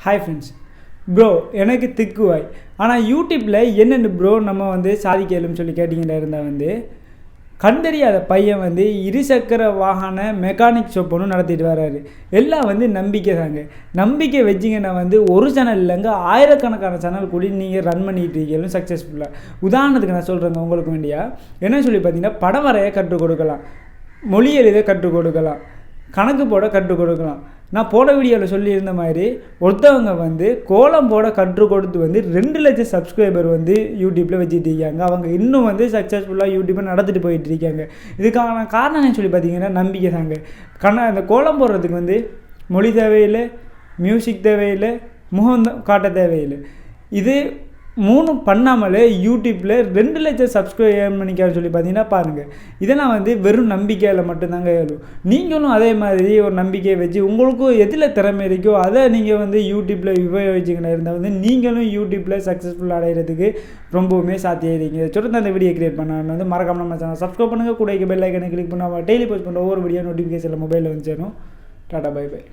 Hi friends. Bro எனக்கு திக்குவாய், ஆனால் யூடியூப்பில் என்னென்னு ப்ரோ நம்ம சாதிக்கலும்னு சொல்லி கேட்டிங்கன்னா இருந்தால் கண்டறியாத பையன் இருசக்கர வாகன மெக்கானிக் ஷாப் ஒன்று நடத்திட்டு வர்றாரு. எல்லாம் நம்பிக்கை தாங்க. நம்பிக்கை வச்சிங்கன்னா ஒரு சேனல் இல்லைங்க, ஆயிரக்கணக்கான சேனல் கூட நீங்கள் ரன் பண்ணிகிட்டு இருக்கீங்களும் சக்ஸஸ்ஃபுல்லாக. உதாரணத்துக்கு நான் சொல்கிறேங்க உங்களுக்கு வேண்டியா. என்ன சொல்லி பார்த்தீங்கன்னா, படம் வரைய கற்றுக் கொடுக்கலாம், மொழி எழுத கற்றுக் கொடுக்கலாம், கணக்கு போட கற்றுக் கொடுக்கலாம். நான் போன வீடியோவில் சொல்லியிருந்த மாதிரி ஒருத்தவங்க கோலம் போட கற்றுக் கொடுத்து 2 லட்சம் சப்ஸ்கிரைபர் யூடியூப்பில் வச்சுட்டு இருக்காங்க. அவங்க இன்னும் சக்ஸஸ்ஃபுல்லாக யூடியூப்பை நடத்திட்டு போயிட்டு இருக்காங்க. இதுக்கான காரணம் சொல்லி பார்த்தீங்கன்னா நம்பிக்கை தாங்க. அந்த கோலம் போடுறதுக்கு மொழி தேவையில்லை, மியூசிக் தேவையில்லை, முகம் காட்ட தேவையில்லை. இது 3 பண்ணாமலே யூடியூப்பில் 2 லட்சம் சப்ஸ்கிரைப் பண்ணிக்கான்னு சொல்லி பார்த்தீங்கன்னா பாருங்கள். இதெல்லாம் வெறும் நம்பிக்கையில் மட்டும்தாங்க ஏழும். நீங்களும் அதே மாதிரி ஒரு நம்பிக்கையை வச்சு உங்களுக்கும் எதில் திறமை இருக்கோ அதை நீங்கள் யூடியூப்பில் உபயோகிச்சுக்கிட்டு இருந்தால் நீங்களும் யூடியூப்பில் சக்ஸஸ்ஃபுல் அடைகிறதுக்கு ரொம்பவுமே சாத்தியம் இருக்கீங்க. சொல்லிட்டு அந்த வீடியோ கிரியேட் பண்ண மறக்காம நம்ம சேனல் சப்ஸ்கிரைப் பண்ணுங்கள். கூட பெல் ஐக்கனை கிளிக் பண்ணால் டெய்லி போஸ்ட் பண்ணுற ஒவ்வொரு வீடியோ நோட்டிஃபிகேஷனில் மொபைலில் சேரும். டாடா பை பை.